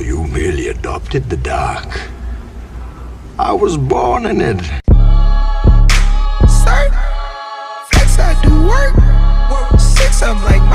You merely adopted the dark. I was born in it. Sir, flex, I do work. 6 I'm like